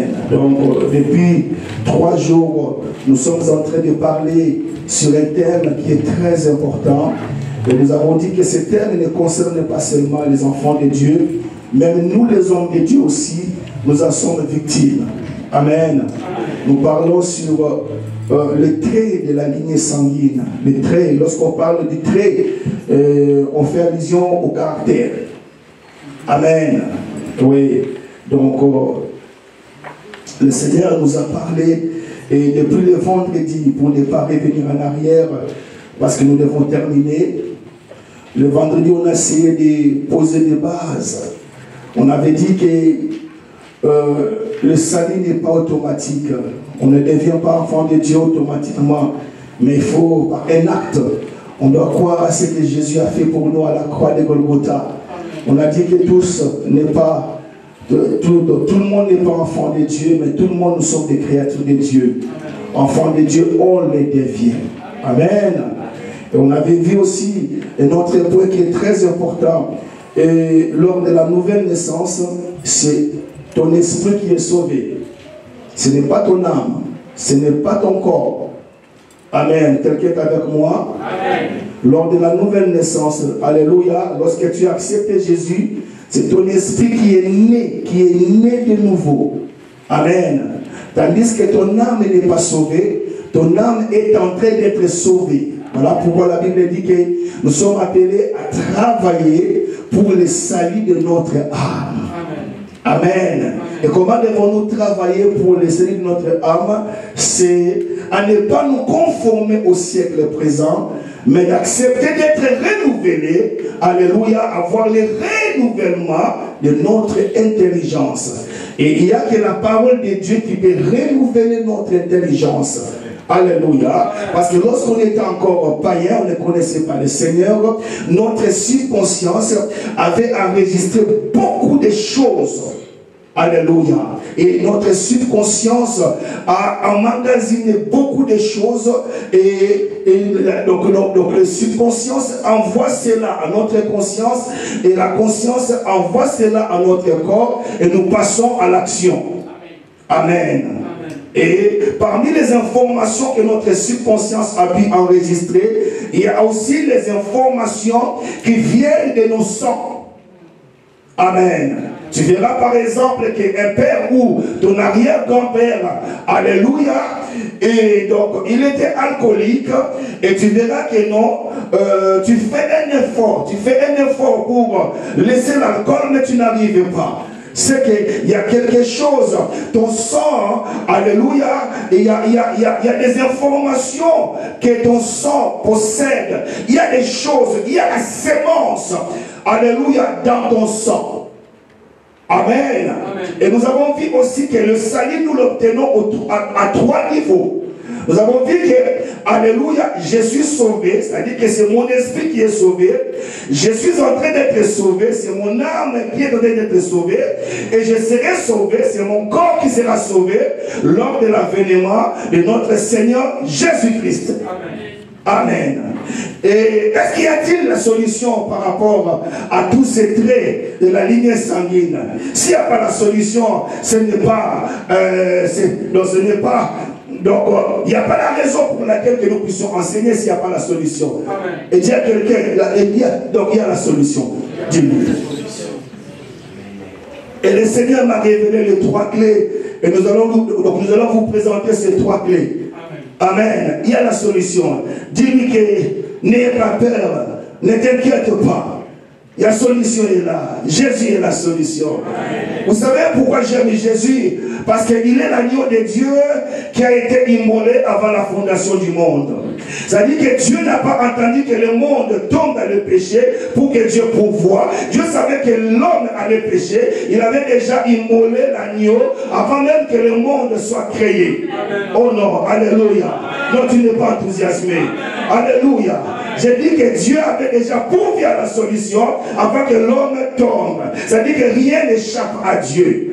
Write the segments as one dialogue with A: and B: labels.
A: Amen. Donc, depuis 3 jours, nous sommes en train de parler sur un thème qui est très important. Et nous avons dit que ce thème ne concerne pas seulement les enfants de Dieu, même nous les hommes de Dieu aussi, nous en sommes victimes. Amen. Nous parlons sur les traits de la lignée sanguine. Les traits, lorsqu'on parle du trait, on fait allusion au caractère. Amen. Oui. Donc, le Seigneur nous a parlé, et depuis le vendredi, pour ne pas revenir en arrière, parce que nous devons terminer, le vendredi, on a essayé de poser des bases. On avait dit que le salut n'est pas automatique. On ne devient pas enfant de Dieu automatiquement, mais il faut, par un acte, on doit croire à ce que Jésus a fait pour nous à la croix de Golgotha. On a dit que tous n'est pas, tout le monde n'est pas enfant de Dieu, mais tout le monde, nous sommes des créatures de Dieu. Enfants de Dieu, on les devient. Amen. Et on avait vu aussi un autre point qui est très important. Et lors de la nouvelle naissance, c'est ton esprit qui est sauvé. Ce n'est pas ton âme, ce n'est pas ton corps. Amen. Quelqu'un est avec moi? Amen. Lors de la nouvelle naissance, alléluia, lorsque tu as accepté Jésus, c'est ton esprit qui est né de nouveau. Amen. Tandis que ton âme n'est pas sauvée, ton âme est en train d'être sauvée. Voilà pourquoi la Bible dit que nous sommes appelés à travailler pour le salut de notre âme. Amen. Amen. Et comment devons-nous travailler pour le salut de notre âme? C'est à ne pas nous conformer au siècle présent, mais d'accepter d'être renouvelé, alléluia, avoir le renouvellement de notre intelligence. Et il n'y a que la parole de Dieu qui peut renouveler notre intelligence. Alléluia. Parce que lorsqu'on était encore païen, on ne connaissait pas le Seigneur, notre subconscience avait enregistré beaucoup de choses. Alléluia. Et notre subconscience a emmagasiné beaucoup de choses. Donc le subconscience envoie cela à notre conscience. Et la conscience envoie cela à notre corps. Et nous passons à l'action. Amen. Et parmi les informations que notre subconscience a pu enregistrer, il y a aussi les informations qui viennent de nos sangs. Amen. Tu verras par exemple qu'un père ou ton arrière-grand-père, alléluia, et donc il était alcoolique, et tu verras que non, tu fais un effort pour laisser l'alcool, mais tu n'arrives pas. C'est qu'il y a quelque chose, ton sang, alléluia, il y a des informations que ton sang possède. Il y a des choses, il y a la sémence, alléluia, dans ton sang. Amen. Amen. Et nous avons vu aussi que le salut, nous l'obtenons à 3 niveaux. Nous avons vu que, alléluia, je suis sauvé, c'est-à-dire que c'est mon esprit qui est sauvé. Je suis en train d'être sauvé, c'est mon âme qui est en train d'être sauvée. Et je serai sauvé, c'est mon corps qui sera sauvé lors de l'avènement de notre Seigneur Jésus-Christ. Amen. Amen. Et est-ce qu'il y a-t-il la solution par rapport à tous ces traits de la lignée sanguine? S'il n'y a pas la solution, ce n'est pas... Donc, il n'y a pas la raison pour laquelle que nous puissions enseigner s'il n'y a pas la solution. Amen. Et dire à quelqu'un, donc il y a la solution. Dis-lui. Et le Seigneur m'a révélé les 3 clés. Et nous allons vous présenter ces 3 clés. Amen. Amen. Il y a la solution. Dis-lui que n'ayez pas peur. Ne t'inquiète pas. La solution est là. Jésus est la solution. Amen. Vous savez pourquoi j'aime Jésus? Parce qu'il est l'agneau de Dieu qui a été immolé avant la fondation du monde. C'est-à-dire que Dieu n'a pas entendu que le monde tombe dans le péché pour que Dieu pourvoie. Dieu savait que l'homme allait pécher. Il avait déjà immolé l'agneau avant même que le monde soit créé. Amen. Oh non, alléluia. Non, tu n'es pas enthousiasmé. Amen. Alléluia. J'ai dit que Dieu avait déjà pourvu à la solution avant que l'homme tombe. C'est-à-dire que rien n'échappe à Dieu.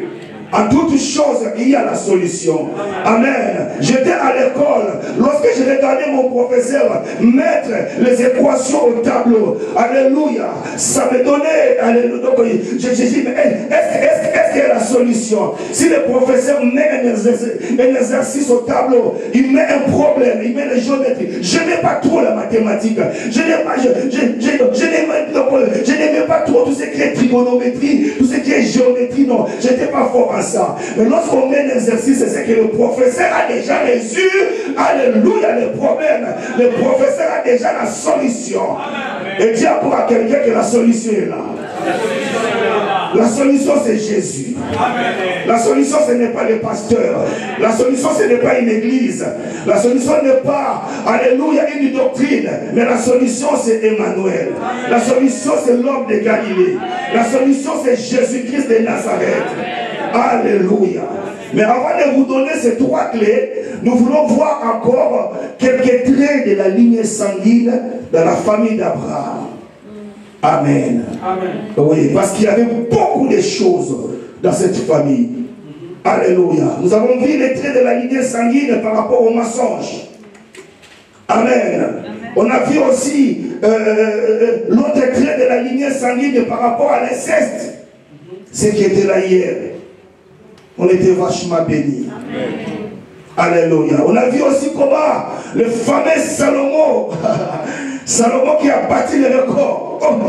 A: En toute chose, il y a la solution. Amen. J'étais à l'école. Lorsque je regardais mon professeur mettre les équations au tableau, alléluia, ça me donnait, alléluia. Donc, j'ai dit, mais est-ce qu'il y a la solution? Si le professeur met un exercice au tableau, il met un problème, il met les géométries. Je n'aime pas trop la mathématique. Je n'aimais pas trop tout ce qui est trigonométrie, tout ce qui est géométrie. Non, je n'étais pas fort en ça. Mais lorsqu'on met un exercice, c'est que le professeur a déjà résolu, alléluia, les problèmes. Le professeur a déjà la solution. Et dis encore à quelqu'un que la solution est là. La solution, c'est Jésus. La solution, ce n'est pas les pasteurs. La solution, ce n'est pas une église. La solution n'est pas, alléluia, une doctrine. Mais la solution, c'est Emmanuel. La solution, c'est l'homme de Galilée. La solution, c'est Jésus-Christ de Nazareth. Alléluia. Mais avant de vous donner ces trois clés, nous voulons voir encore quelques traits de la lignée sanguine dans la famille d'Abraham. Amen. Amen. Oui, parce qu'il y avait beaucoup de choses dans cette famille. Alléluia. Nous avons vu les traits de la lignée sanguine par rapport au mensonge. Amen. Amen. On a vu aussi l'autre trait de la lignée sanguine par rapport à l'inceste. Ce qui était là hier. On était vachement bénis. Alléluia. On a vu aussi comment le fameux Salomon, Salomon qui a bâti le record. Oh,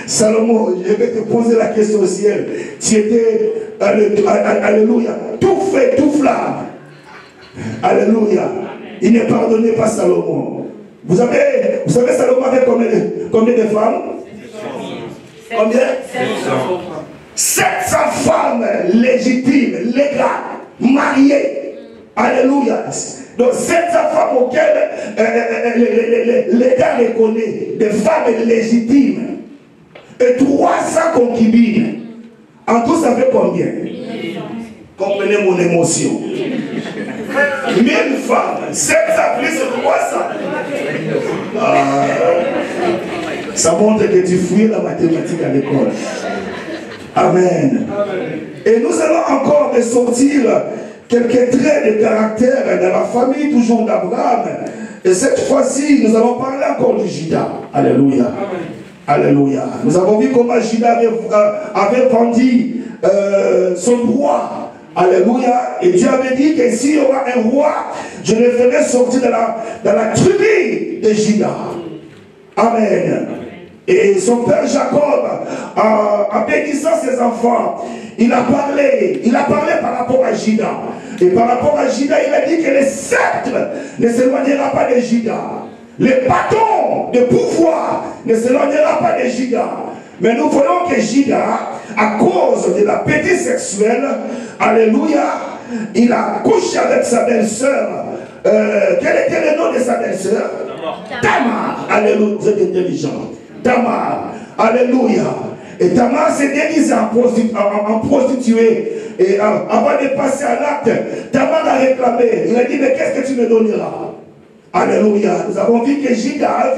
A: Salomon, je vais te poser la question au ciel. Tu étais, alléluia, tout fait, tout flamme. Alléluia. Il ne pardonnait pas Salomon. Vous savez, Salomon avait combien de femmes? Combien? 700 femmes légitimes, légales, mariées. Alléluia. Donc 700 femmes auxquelles l'État reconnaît, des femmes légitimes. Et 300 concubines. En tout, ça fait combien? Comprenez mon émotion. 1000 femmes, 700 plus 300. Ça montre que tu fouilles la mathématique à l'école. Amen. Et nous allons encore ressortir quelques traits de caractère dans la famille toujours d'Abraham. Et cette fois-ci, nous allons parler encore de Judas. Alléluia. Alléluia. Nous avons vu comment Judas avait vendu son roi. Alléluia. Et Dieu avait dit que s'il y aura un roi, je le ferai sortir dans la tribu de Judas. Amen. Et son père Jacob, en bénissant ses enfants, il a parlé par rapport à Judas. Et par rapport à Judas, il a dit que le sceptre ne s'éloignera pas de Judas. Le bâton de pouvoir ne s'éloignera pas de Judas. Mais nous voyons que Judas, à cause de l'appétit sexuel, alléluia, il a couché avec sa belle-sœur. Quel était le nom de sa belle-sœur? Tamar. Alléluia, vous êtes intelligent. Tamar, alléluia. Et Tamar s'est déguisée en prostituée. Et avant de passer à l'acte, Tamar a réclamé. Il a dit, mais qu'est-ce que tu me donneras? Alléluia. Nous avons vu que Judas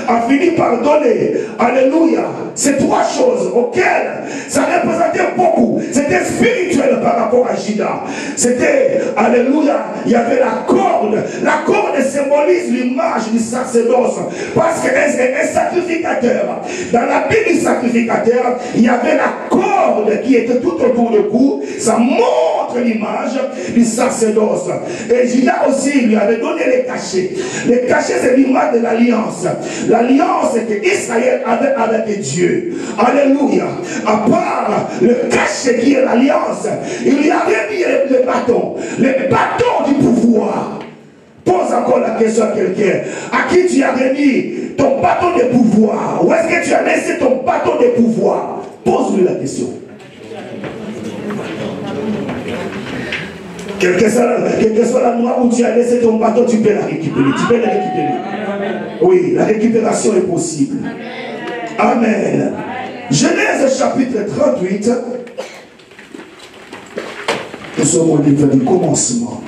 A: a fini par donner. Alléluia. Ces trois choses auxquelles ça représentait beaucoup. C'était spirituel par rapport à Judas. C'était, alléluia, il y avait la corde. La corde symbolise l'image du sacerdoce. Parce qu'un sacrificateur, dans la Bible du sacrificateur, il y avait la corde qui était tout autour du cou. Ça montre l'image du sacerdoce. Et Judas aussi lui avait donné les cachets. Le cachet, c'est l'image de l'alliance. L'alliance qu'Israël avait avec Dieu. Alléluia. À part le cachet qui est l'alliance, il y avait mis le bâton. Le bâton du pouvoir. Pose encore la question à quelqu'un. À qui tu as remis ton bâton de pouvoir? Où est-ce que tu as laissé ton bâton de pouvoir? Pose-lui la question. Quelle que soit la noix où tu as laissé ton bâton, tu peux la récupérer. Tu peux la récupérer. Oui, la récupération est possible. Amen. Genèse chapitre 38. Nous sommes au livre du commencement.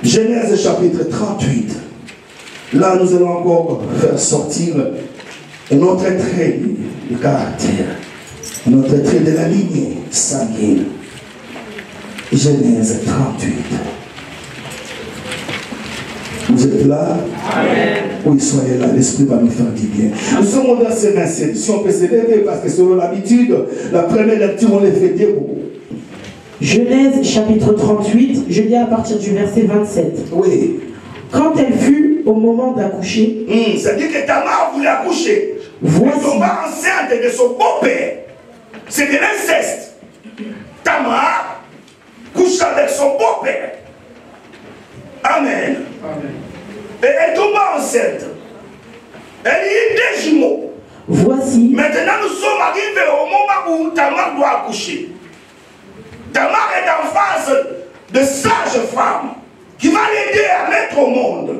A: Genèse chapitre 38. Là, nous allons encore faire sortir un autre trait de caractère. Un autre trait de la lignée sanguine. Genèse 38. Vous êtes là?
B: Amen.
A: Oui, soyez là, l'Esprit va nous faire du bien. Nous sommes au verset 27. Si on peut se lever, parce que selon l'habitude, la première lecture, on les fait debout.
B: Genèse chapitre 38, je lis à partir du verset 27.
A: Oui.
B: Quand elle fut au moment d'accoucher,
A: C'est-à-dire que Tamar voulait accoucher.
B: Voici.
A: Elle tomba enceinte de son beau-père. C'est de l'inceste. Tamar couche avec son beau-père. Amen.
C: Amen.
A: Et elle tomba enceinte. Elle eut des jumeaux.
B: voici,
A: Maintenant, nous sommes arrivés au moment où Tamar doit accoucher. Tamar est en face de sage femme qui va l'aider à mettre au monde.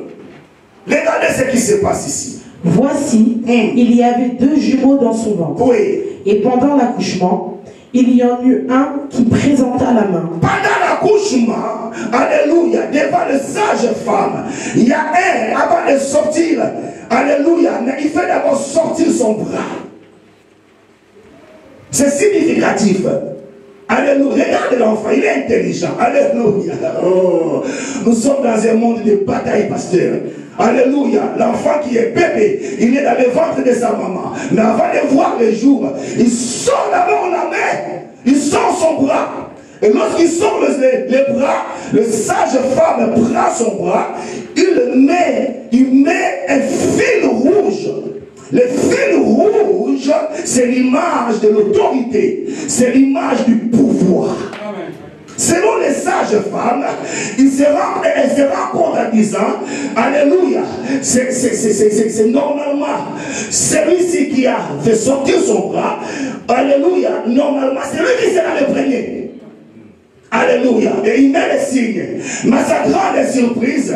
A: Regardez ce qui se passe ici.
B: voici, il y avait 2 jumeaux dans son ventre.
A: Oui.
B: Et pendant l'accouchement, il y en eut un qui présenta la main.
A: Pendant l'accouchement, alléluia, devant les sages femmes, il y a un, avant de sortir, alléluia, mais il fait d'abord sortir son bras. C'est significatif. Alléluia, regardez l'enfant, il est intelligent. Alléluia. Oh, nous sommes dans un monde de bataille, pasteur. Alléluia, l'enfant qui est bébé, il est dans le ventre de sa maman. Mais avant de voir le jour, il sort la main en la main, il sort son bras. Et lorsqu'il sort les bras, le sage femme prend son bras, il met un fil rouge. Le fil rouge, c'est l'image de l'autorité, c'est l'image du pouvoir.
C: Amen.
A: Selon les sages femmes, elles se rencontrent en disant, alléluia, c'est normalement celui-ci qui a fait sortir son bras, alléluia, normalement c'est lui qui sera le premier. Alléluia. Et il met les signes. Mais à sa grande surprise,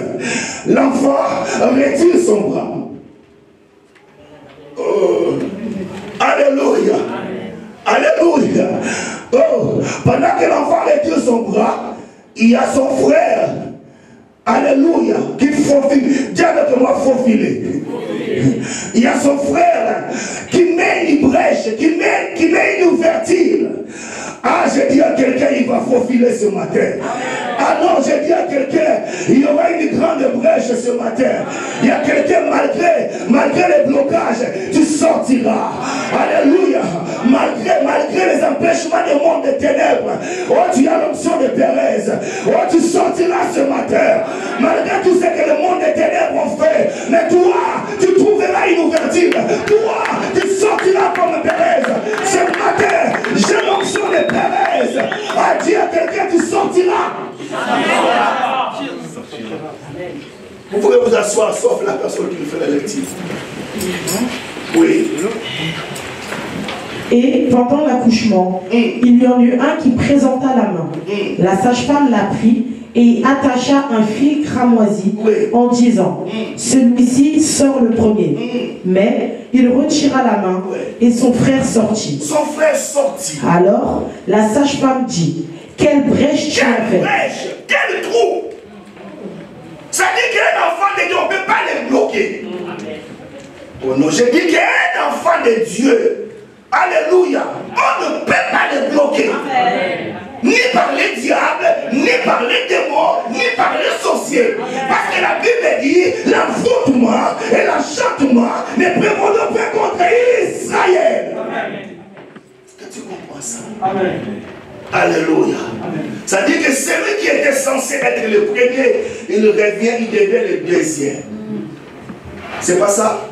A: l'enfant retire son bras. Oh. Alléluia. Alléluia. Oh. Pendant que l'enfant retire son bras, il y a son frère. Alléluia. Qui faufile. Dis avec moi, faufiler. Il y a son frère qui met une brèche, qui met une ouverture. Ah, j'ai dit à quelqu'un, il va faufiler ce matin. Ah non, j'ai dit à quelqu'un, il y aura une grande brèche ce matin. Il y a quelqu'un, malgré les blocages, tu sortiras. Alléluia. Malgré les empêchements du monde des ténèbres. Oh, tu as l'option de Pérez. Oh, tu sortiras ce matin. Malgré tout ce que le monde des ténèbres ont fait. Mais toi, tu trouveras une ouverture. Toi, tu sortiras comme Pérez. Ce matin, j'ai l'option de Pérez. A dit à quelqu'un, tu sortiras. Vous pouvez vous asseoir, sauf la personne qui fait la lecture. Oui.
B: Et pendant l'accouchement, il y en eut un qui présenta la main. La sage-femme l'a pris et attacha un fil cramoisi en disant, celui-ci sort le premier. Mais il retira la main et son frère sortit.
A: Son frère sortit.
B: Alors la sage-femme dit, quelle brèche tu as fait?
A: Quelle brèche? Quel trou? Ça dit qu'un enfant de Dieu, on ne peut pas le bloquer. Oh non, je dis qu'un enfant de Dieu, alléluia, on ne peut pas le bloquer. Amen. Ni par les diables, ni par les démons, ni par les sorciers. Parce que la Bible dit, l'envoûtement et l'enchantement ne prévaudront pas contre Israël. Est-ce que tu comprends ça?
C: Amen.
A: Alléluia. Ça dit que celui qui était censé être le premier, il revient, il devient le deuxième. C'est pas ça?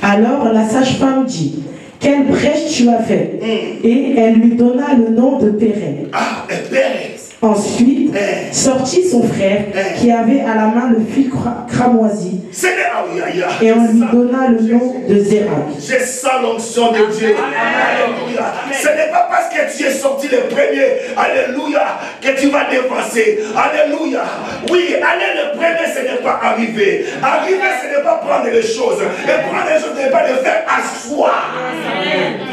B: Alors la sage-femme dit, quelle brèche tu as fait? Et elle lui donna le nom de Pérez.
A: Ah, Pérez.
B: Ensuite, sortit son frère qui avait à la main le fil cramoisi. Et on lui donna le nom de Zérak.
A: Je sens l'onction de Dieu. Alléluia. Ce n'est pas parce que tu es sorti le premier, alléluia, que tu vas dépenser. Alléluia. Oui, aller le premier, ce n'est pas arriver. Arriver, ce n'est pas prendre les choses. Et prendre les choses, ce n'est pas les faire asseoir.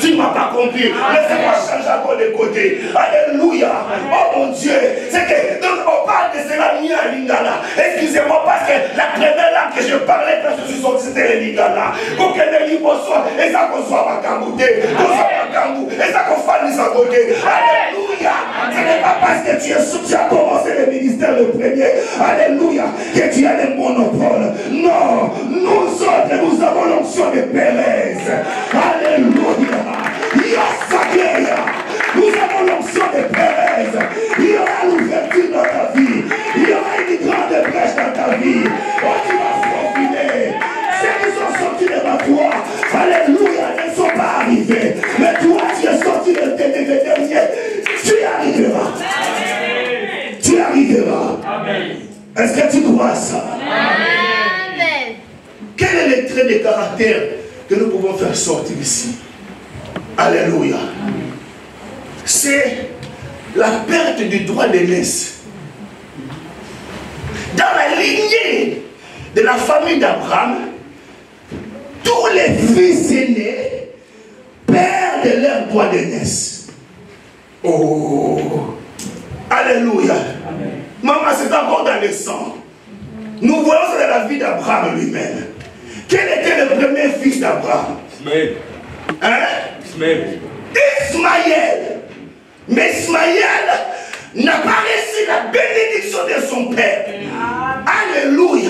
A: Tu ne m'as pas compris. Laissez-moi changer encore de côté. Alléluia. Oh mon Dieu. C'est que donc on parle de cela ni à Lingala. Excusez-moi parce que la première langue que je parlais quand je suis sorti c'était le Lingala. Quand quelqu'un dit bonsoir, et ça qu'on soit ma camouté, qu'on soit ma camou, et ça qu'on fasse à côté. Alléluia. Alléluia. Ce n'est pas parce que tu as commencé le ministère le premier, alléluia, que tu as le monopole. Non, nous autres, nous avons l'onction de Pérez. Alléluia. Nous avons l'onction de Pérez. Il y aura l'ouverture dans ta vie. Il y aura une grande brèche dans ta vie. Oh, tu vas profiler. Ceux qui sont sortis de ma foi, alléluia, ne sont pas arrivés. Mais toi, tu es sorti de dernier. Tu y arriveras. Amen. Tu y arriveras. Est-ce que tu crois ça? Amen. Quel est le trait de caractère que nous pouvons faire sortir ici? Alléluia. C'est la perte du droit d'aînesse. Dans la lignée de la famille d'Abraham, tous les fils aînés perdent leur droit d'aînesse. Oh, alléluia. Amen. Maman, c'est encore dans le sang. Nous voyons ça dans la vie d'Abraham lui-même. Quel était le premier fils d'Abraham? Ismaël. Hein? Ismaël. Mais Ismaël n'a pas reçu la bénédiction de son père. Alléluia.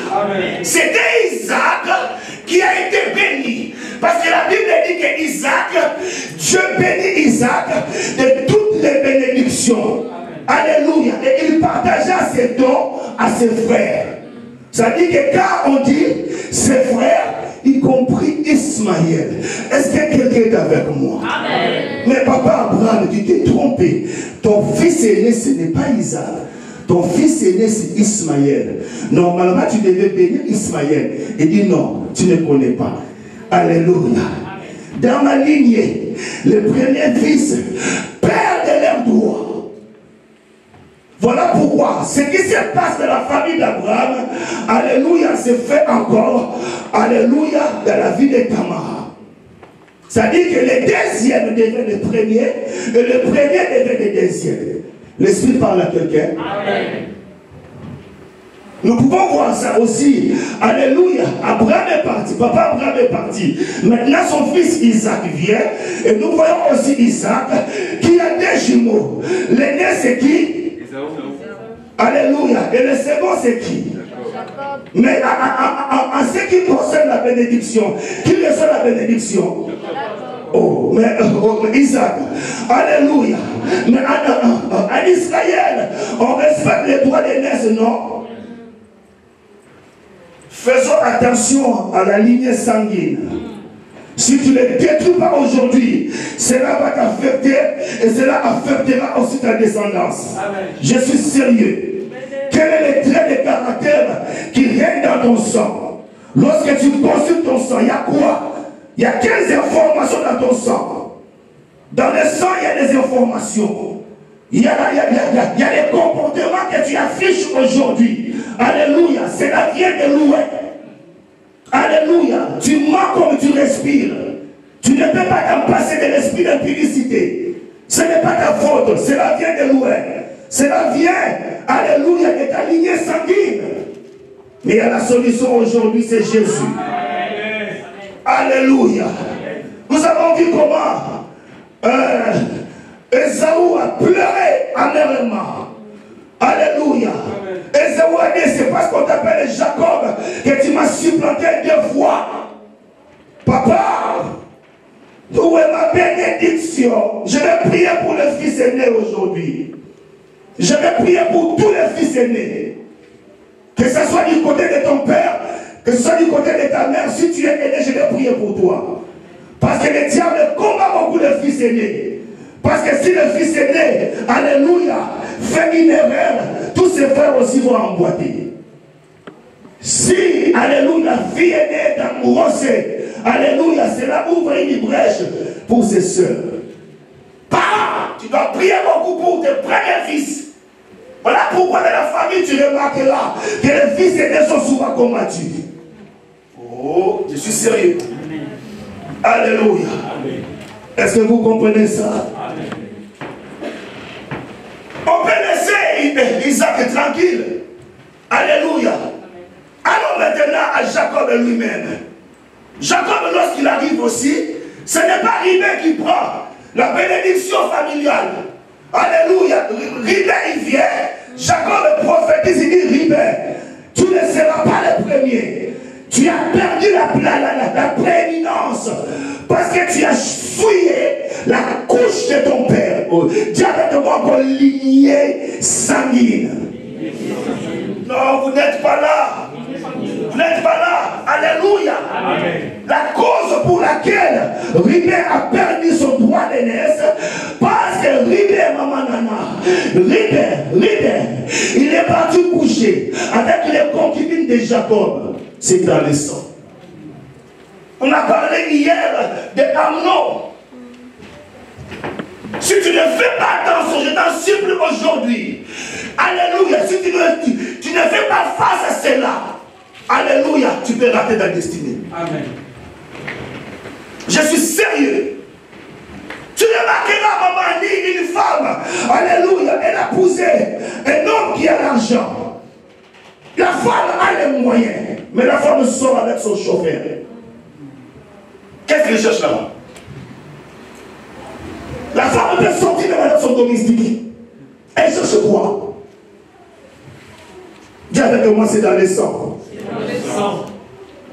A: C'était Isaac qui a été béni. Parce que la Bible dit que Isaac, Dieu bénit Isaac de toutes les bénédictions. Alléluia. Et il partagea ses dons à ses frères. Ça dit que quand on dit ses frères, y compris Ismaël. Est-ce que quelqu'un est avec moi? Amen. Mais papa Abraham, tu t'es trompé. Ton fils aîné, ce n'est pas Isaac. Ton fils aîné, c'est Ismaël. Normalement, tu devais bénir Ismaël. Il dit non, tu ne connais pas. Alléluia. Dans ma lignée, les premiers fils perdent leurs droits. Voilà pourquoi ce qui se passe dans la famille d'Abraham, alléluia, se fait encore, alléluia, dans la vie de Tamar. Ça dit que le deuxième devient le premier, et le premier devient le deuxième. L'Esprit parle à quelqu'un. Amen. Nous pouvons voir ça aussi. Alléluia. Abraham est parti. Papa Abraham est parti. Maintenant son fils Isaac vient. Et nous voyons aussi Isaac qui a des jumeaux. L'aîné c'est qui? Alléluia. Et le second c'est qui? Mais en ce qui concerne la bénédiction, qui reçoit la bénédiction? Oh, mais Isaac. Alléluia. Mais en Israël, on respecte les droits d'aînesse, non? Faisons attention à la lignée sanguine. Si tu ne le détruis pas aujourd'hui, cela va t'affecter et cela affectera aussi ta descendance. Amen. Je suis sérieux. Quel est le trait de caractère qui règne dans ton sang? Lorsque tu consultes ton sang, il y a quoi? Il y a 15 informations dans ton sang. Dans le sang, il y a des informations. Il y a les comportements que tu affiches aujourd'hui. Alléluia. Cela vient de loin. Alléluia. Tu mens comme tu respires. Tu ne peux pas t'en passer de l'esprit d'impudicité. Ce n'est pas ta faute. Cela vient de loin. Cela vient, alléluia, de ta lignée sanguine. Mais il y a la solution aujourd'hui, c'est Jésus. Alléluia. Nous avons vu comment Esaü a pleuré amèrement. Alléluia. Esaü a dit, c'est parce qu'on t'appelle Jacob que tu m'as supplanté 2 fois. Papa, où est ma bénédiction? Je vais prier pour le fils aîné aujourd'hui. Je vais prier pour tous les fils aînés. Que ce soit du côté de ton père, que ce soit du côté de ta mère. Si tu es aîné, je vais prier pour toi. Parce que le diable combat beaucoup de fils aînés. Parce que si le fils aîné, alléluia, fait une erreur, tous ses frères aussi vont emboîter. Si, alléluia, la fille aînée est amoureuse, alléluia, cela ouvre une brèche pour ses soeurs. Parents, tu dois prier beaucoup pour tes premiers fils. Voilà pourquoi dans la famille tu remarques là que les fils aînés sont souvent combattus. Oh, je suis sérieux. Alléluia. Est-ce que vous comprenez ça? Amen. On peut laisser Isaac tranquille. Alléluia. Allons maintenant à Jacob lui-même. Jacob, lorsqu'il arrive aussi, ce n'est pas Ribé qui prend la bénédiction familiale. Alléluia. Ribé, il vient. Jacob prophétise, il dit Ribé, tu ne seras pas le premier. Tu as perdu la prééminence parce que tu as fouillé la couche de ton père. Dis avec moi qu'on lignée sanguine. Non, vous n'êtes pas là. Vous n'êtes pas là. Alléluia. Amen. La cause pour laquelle Ribé a perdu son droit d'aînesse, parce que Ribé, il est parti coucher avec les concubines de Jacob. C'est dans le sang. On a parlé hier de Amnon. Si tu ne fais pas attention, je t'en supplie aujourd'hui. Alléluia. Si tu ne fais pas face à cela, alléluia, tu peux rater ta destinée. Amen. Je suis sérieux. Tu remarqueras, maman, une femme, alléluia, elle a épousé un homme qui a l'argent. La femme a les moyens, mais la femme sort avec son chauffeur. Qu'est-ce qu'elle cherche là-bas? La femme peut sortir de son domestique. Elle cherche quoi? Dis avec moi, c'est dans le sang.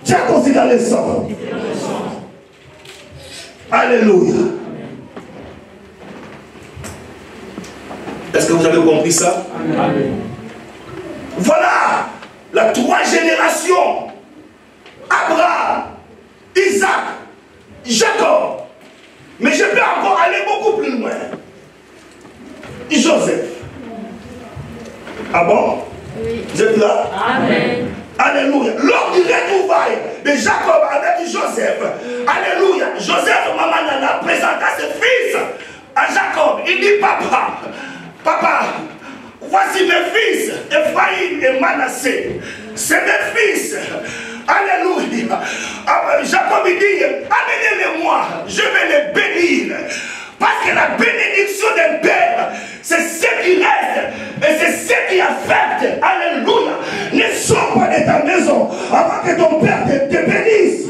A: Dis à toi, c'est dans le sang. Alléluia. Est-ce que vous avez compris ça? Amen. Voilà la 3 générations. Abraham, Isaac, Jacob. Mais je peux encore aller beaucoup plus loin. Joseph. Ah bon? Oui. Vous êtes là? Amen. Alléluia. Lors du retrouvaille de Jacob avec Joseph, alléluia, Joseph, maman Nana, présenta ses fils à Jacob. Il dit, papa, voici mes fils, Ephraïm et Manassé. C'est mes fils. Alléluia. Jacob il dit, amenez-les-moi, je vais les bénir. Parce que la bénédiction d'un père, c'est ce qui reste et c'est ce qui affecte. Alléluia. Ne sors pas de ta maison avant que ton père te bénisse.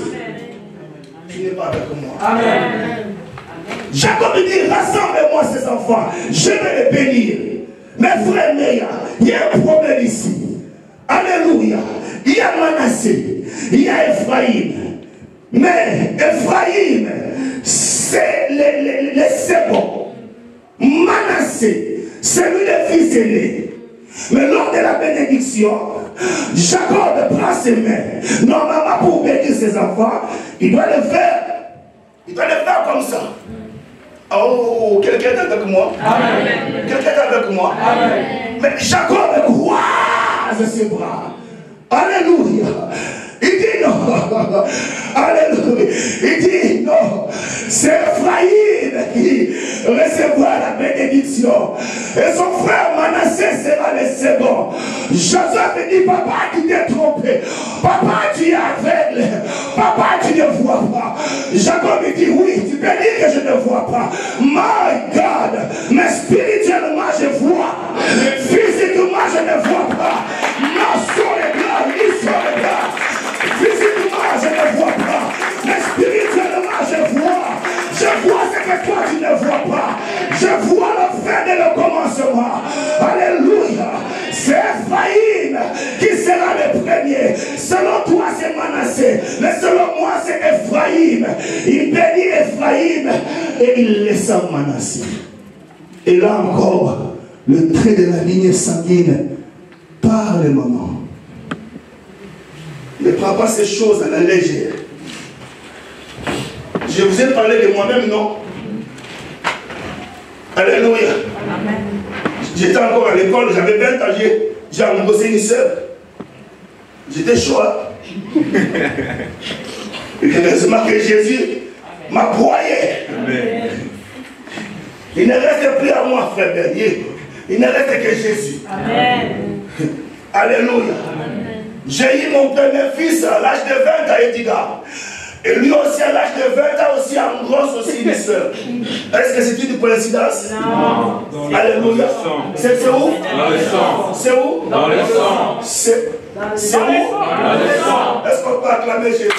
A: Tu n'es pas avec moi. Amen. Jacob dit, rassemble-moi ces enfants, je vais les bénir. Mes frères meilleurs, il y a un problème ici. Alléluia. Il y a Manassé, il y a Ephraïm. Mais Ephraïm, c'est les seconds. Manassé, c'est lui le fils aîné. Mais lors de la bénédiction, Jacob prend ses mains. Normalement, pour bénir ses enfants, il doit le faire. Il doit le faire comme ça. Oh, quelqu'un est avec moi? Amen. Quelqu'un est avec moi? Amen. Mais Jacob croise ses bras. Alléluia. Il dit non. Alléluia. Il dit non. C'est Ephraïm qui recevra la bénédiction. Et son frère Manassé sera le second. Joseph dit, papa, tu t'es trompé. Papa, tu es aveugle. Papa, tu ne vois pas. Jacob dit, oui, tu peux dire que je ne vois pas. My God. Mais spirituellement, je vois. Physiquement, je ne vois pas. Non, sur les gars, ni sur les gars. Physiquement, je ne vois pas. Mais spirituellement, je vois. Je vois ce que toi, tu ne vois pas. Je vois la fin et le commencement. Alléluia. C'est Ephraïm qui sera le premier. Selon toi, c'est Manassé. Mais selon moi, c'est Ephraïm. Il bénit Ephraïm et il laissa Manassé. Et là encore, le trait de la lignée sanguine par les mamans. Ne prends pas ces choses à la légère. Je vous ai parlé de moi-même, non? Alléluia. J'étais encore à l'école, j'avais 20 ans, j'ai embauché une sœur. J'étais chaud. Heureusement que Jésus m'a broyé. Il ne reste plus à moi, frère Bernier. Il ne reste que Jésus. Amen. Alléluia. J'ai eu mon premier fils à l'âge de 20 ans, Edgar. Et lui aussi à l'âge de 20 ans, aussi en grosse aussi une sœur. Est-ce que c'est une coïncidence? Non. Alléluia. C'est où? Dans le sang. C'est où? Dans le sang. C'est où? Dans le sang. Est-ce qu'on peut acclamer Jésus?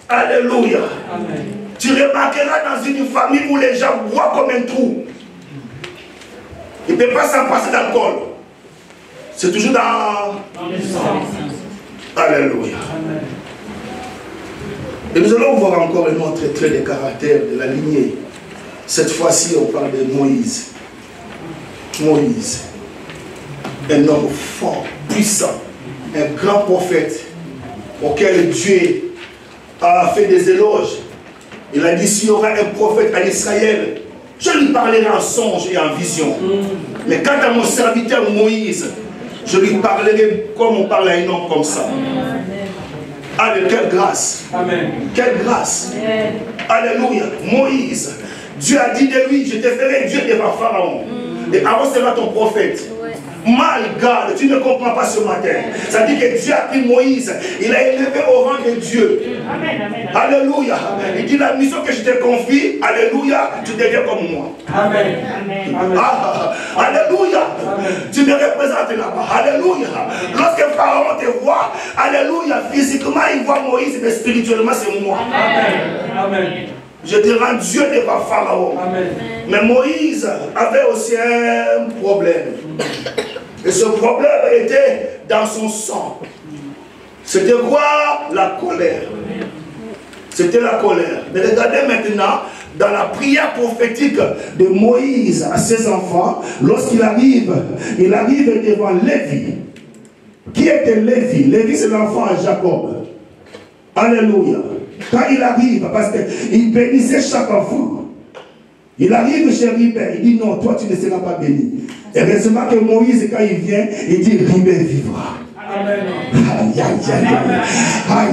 A: Alléluia.
C: Amen.
A: Tu remarqueras dans une famille où les gens voient comme un trou. Il ne peut pas s'en passer d'alcool. C'est toujours dans
C: le sang.
A: Alléluia.
C: Amen.
A: Et nous allons voir encore un autre trait de caractère de la lignée. Cette fois-ci, on parle de Moïse. Moïse, un homme fort, puissant, un grand prophète auquel Dieu a fait des éloges. Il a dit, s'il y aura un prophète en Israël, je lui parlerai en songe et en vision. Mais quant à mon serviteur Moïse, je lui parlerai comme on parle à un homme comme ça. Allez, quelle grâce.
C: Amen.
A: Quelle grâce. Alléluia. Moïse, Dieu a dit de lui, je te ferai Dieu devant Pharaon. Et avant cela ton prophète. My God, tu ne comprends pas ce matin. Ça dit que Dieu a pris Moïse, il a élevé au rang de Dieu.
C: Amen, amen, amen.
A: Alléluia. Il dit la mission que je te confie, alléluia, tu deviens comme moi.
C: Amen. Amen.
A: Alléluia. Tu me représentes là-bas. Alléluia. Lorsque Pharaon te voit, alléluia, physiquement il voit Moïse, mais spirituellement c'est moi.
C: Amen. Amen.
A: Je te rends Dieu devant Pharaon.
C: Amen.
A: Mais Moïse avait aussi un problème. Et ce problème était dans son sang. C'était quoi? La colère. C'était la colère. Mais regardez maintenant, dans la prière prophétique de Moïse à ses enfants, lorsqu'il arrive, il arrive devant Lévi. Qui était Lévi? Lévi, c'est l'enfant à Jacob. Alléluia. Quand il arrive, parce qu'il bénissait chaque enfant, il arrive chez Ribé, il dit non, toi tu ne seras pas béni. Et heureusement que Moïse, quand il vient, il dit Ribé vivra.
C: Amen.
A: Aïe, aïe, aïe, aïe,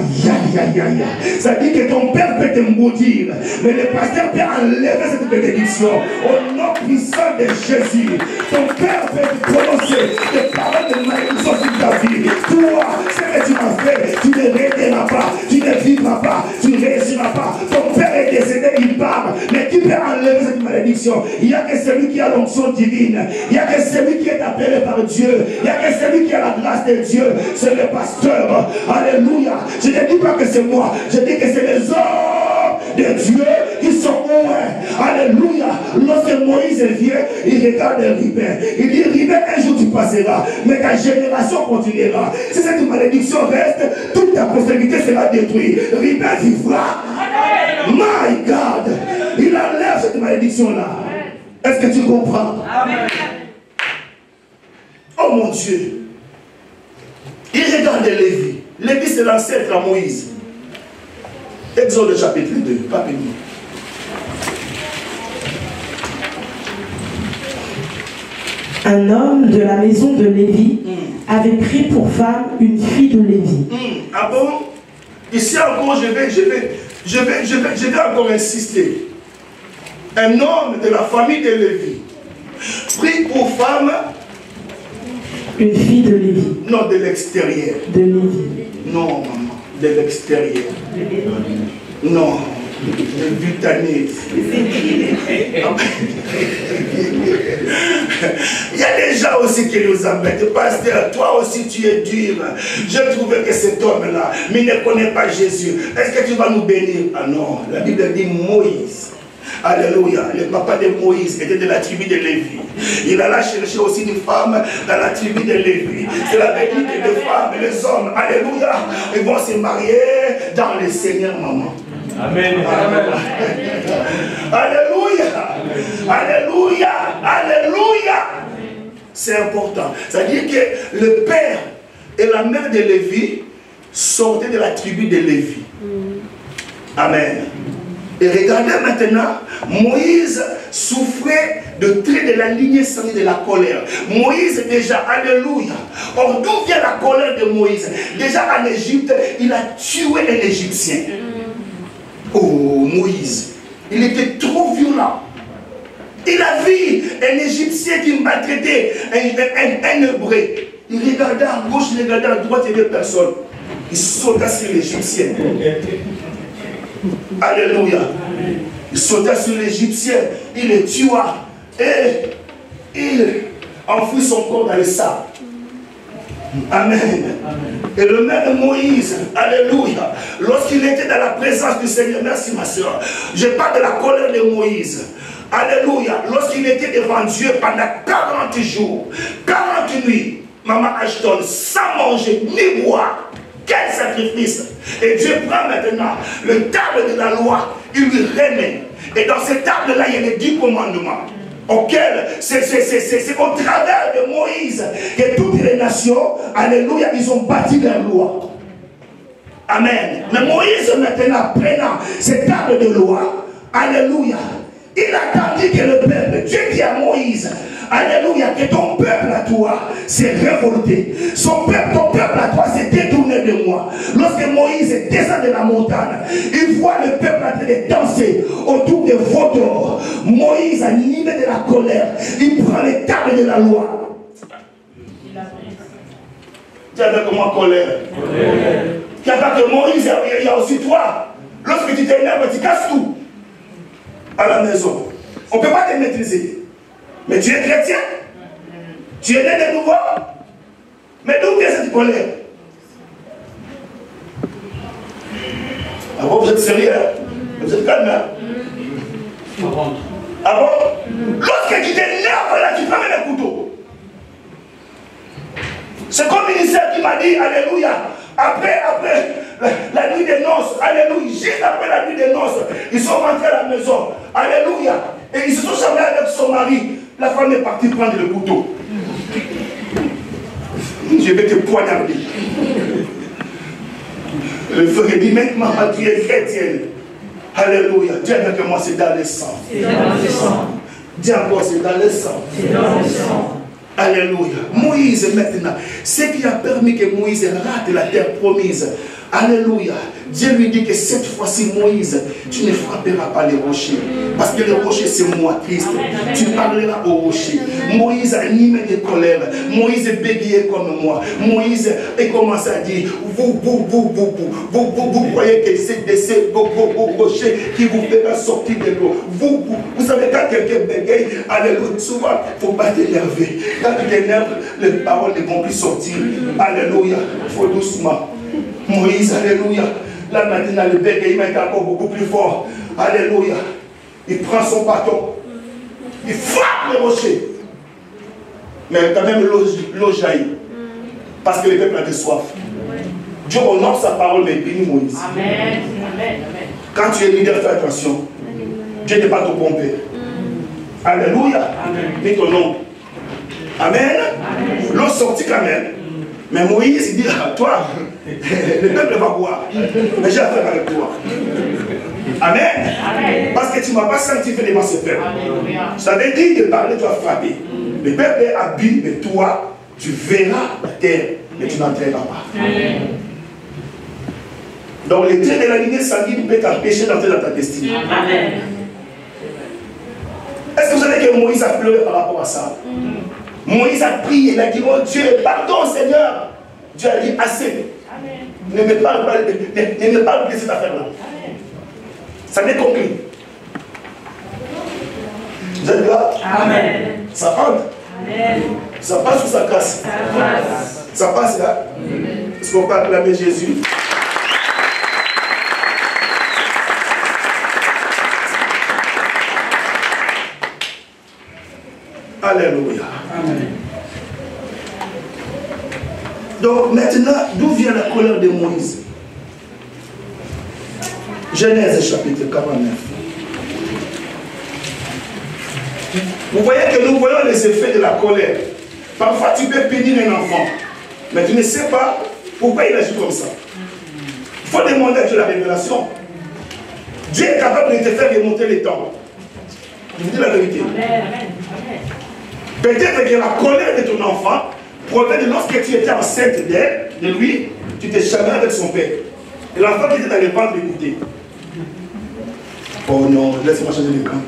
A: aïe, aïe, aïe. Ça dit que ton père peut te maudire, mais le pasteur peut enlever cette bénédiction au nom puissant de Jésus. Ton père peut te prononcer des paroles de malédiction sur ta vie. Toi, ce que tu m'as fait, tu ne réussiras pas, tu ne vivras pas, tu ne réussiras pas. Ton père est décédé, il part, mais qui peut enlever cette malédiction? Il n'y a que celui qui a l'onction divine, il n'y a que celui qui est appelé par Dieu, il n'y a que celui qui a la grâce de Dieu. C'est le pasteur. Alléluia. Je ne dis pas que c'est moi. Je dis que c'est les hommes de Dieu qui sont ouverts. Alléluia. Lorsque Moïse vient, il regarde Ribé. Il dit, Ribé, un jour tu passeras, mais ta génération continuera. Si cette malédiction reste, toute ta postérité sera détruite. Ribé vivra. My God. Il enlève cette malédiction-là. Est-ce que tu comprends?
C: Amen.
A: Oh mon Dieu. Il regarde Lévi. Lévi, c'est l'ancêtre à Moïse. Exode chapitre 2, rapidement.
B: Un homme de la maison de Lévi avait pris pour femme une fille de Lévi.
A: Ah bon? Ici encore, je vais encore insister. Un homme de la famille de Lévi pris pour femme
B: une fille de Lévi.
A: Non, de l'extérieur.
B: De Lévi.
A: Non, maman, de l'extérieur. Non, de Butanite. Il y a des gens aussi qui nous embêtent. Pasteur, toi aussi tu es dur. Je trouvais que cet homme-là, mais il ne connaît pas Jésus. Est-ce que tu vas nous bénir? Ah non, la Bible dit Moïse. Alléluia. Le papa de Moïse était de la tribu de Lévi. Il alla chercher aussi une femme dans la tribu de Lévi. C'est la vérité que les femmes et les hommes, alléluia, ils vont se marier dans le Seigneur, maman.
C: Amen. Amen.
A: Alléluia. Alléluia. Alléluia. C'est important. C'est-à-dire que le père et la mère de Lévi sortaient de la tribu de Lévi. Amen. Et regardez maintenant, Moïse souffrait de traits de la lignée sanguine de la colère. Moïse déjà, alléluia. Or, d'où vient la colère de Moïse? Déjà en Égypte, il a tué un Égyptien. Oh, Moïse, il était trop violent. Il a vu un Égyptien qui maltraitait un Hébreu. Il regardait à gauche, il regardait à droite, il n'y avait personne. Il sauta sur l'Égyptien. Alléluia. Il sauta sur l'Égyptien, il le tua et il enfouit son corps dans le sable. Amen. Et le même Moïse, alléluia, lorsqu'il était dans la présence du Seigneur, merci ma soeur, je parle de la colère de Moïse. Alléluia, lorsqu'il était devant Dieu pendant 40 jours, 40 nuits, Maman Ashton, sans manger ni boire, quel sacrifice! Et Dieu prend maintenant le table de la loi, il lui remet. Et dans cette table-là, il y a les 10 commandements. Auquel c'est au travers de Moïse que toutes les nations, alléluia, ils ont bâti leur loi. Amen. Mais Moïse maintenant, prenant cette table de loi, alléluia, il a attendu que le peuple, Dieu dit à Moïse, alléluia, que ton peuple à toi s'est révolté. Ton peuple à toi s'est détourné de moi. Lorsque Moïse descend de la montagne, il voit le peuple en train de danser autour des vautours. Moïse, animé de la colère, il prend les tables de la loi. Tu as comment colère? Tu as que Moïse, il y a aussi toi. Lorsque tu t'énerves, tu casses tout à la maison. On ne peut pas te maîtriser. Mais tu es chrétien. Tu es né de nouveau. Mais d'où vient cette colère? Ah bon, vous êtes sérieux? Vous êtes calme, hein? Ah bon? Lorsque tu t'énerves, là, tu prends même un couteau. C'est comme le ministère qui m'a dit, alléluia, après la nuit des noces, alléluia, juste après la nuit des noces, ils sont rentrés à la maison, alléluia, et ils se sont charmés avec son mari. La femme est partie prendre le couteau. Je vais te poignarder. Le frère dit maintenant, tu es chrétienne. Alléluia. Dis avec moi, c'est dans le sang. C'est dans le sang. Dis encore, c'est dans le sang. C'est dans le sang. Alléluia. Moïse maintenant, ce qui a permis que Moïse rate la terre promise. Alléluia. Dieu lui dit que cette fois-ci, Moïse, tu ne frapperas pas les rochers. Parce que le rocher, c'est moi, Christ. Tu parleras au rocher. Moïse animé de colère. Moïse bégayait comme moi. Moïse a commencé à dire, vous croyez que c'est ces rochers qui vous feront sortir de l'eau. Vous savez, quand quelqu'un bégaye, alléluia, souvent, il ne faut pas t'énerver. Quand tu t'énerves, les paroles ne vont plus sortir. Alléluia. Il faut doucement. Moïse, alléluia. Là maintenant, le bégayement est encore beaucoup plus fort. Alléluia. Il prend son bâton. Il frappe le rocher. Mais quand même, l'eau jaillit. Parce que le peuple a de soif. Dieu honore sa parole, mais bénit Moïse. Amen. Quand tu es leader, fais attention. Dieu n'est pas ton pomper. Alléluia. Mets ton nom. Amen. L'eau sortit quand même. Mais Moïse, il dit, toi, le peuple va boire. Mais j'ai affaire avec toi. Amen. Parce que tu ne m'as pas sanctifié devant ce peuple. Ça veut dire de parler, tu as frappé. Le peuple est habile, mais toi, tu verras la terre, mais tu n'entreras pas. Donc le trait de la lignée sanguine peut t'empêcher d'entrer dans ta destinée. Amen. Est-ce que vous savez que Moïse a pleuré par rapport à ça? Moïse a prié, il a dit, oh Dieu, pardon Seigneur. Dieu a dit, assez. Ne me parle pas de cette affaire-là. Ça m'est compris. Vous êtes là? Amen. Ça entre. Amen. Ça passe ou ça casse? Ça passe. Ça passe là? Est-ce qu'on peut acclamer Jésus? Alléluia. Amen. Donc maintenant, d'où vient la colère de Moïse? Genèse chapitre 49. Vous voyez que nous voyons les effets de la colère. Parfois tu peux bénir un enfant, mais tu ne sais pas pourquoi il agit comme ça. Il faut demander à Dieu la révélation. Dieu est capable de te faire remonter les temps. Je vous dis la vérité. Peut-être que la colère de ton enfant provient de lorsque tu étais enceinte d'elle, de lui, tu t'es charmé avec son père. Et l'enfant qui était dans le ventre l'écoutait. Oh non, laisse-moi changer de camp.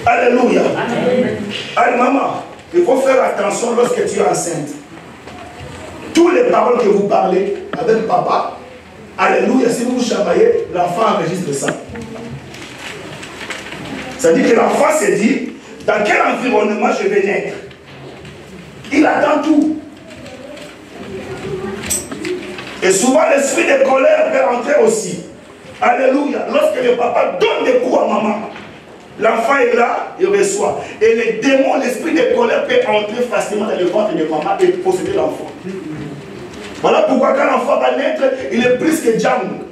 A: Alléluia. Allez, maman, il faut faire attention lorsque tu es enceinte. Toutes les paroles que vous parlez avec papa, alléluia, si vous vous chamaillez, l'enfant enregistre ça. Ça dit que l'enfant s'est dit, dans quel environnement je vais naître? Il attend tout. Et souvent, l'esprit de colère peut entrer aussi. Alléluia. Lorsque le papa donne des coups à maman, l'enfant est là, il reçoit. Et les démons, l'esprit de colère peut entrer facilement dans le ventre de maman et posséder l'enfant. Voilà pourquoi quand l'enfant va naître, il est plus que Django.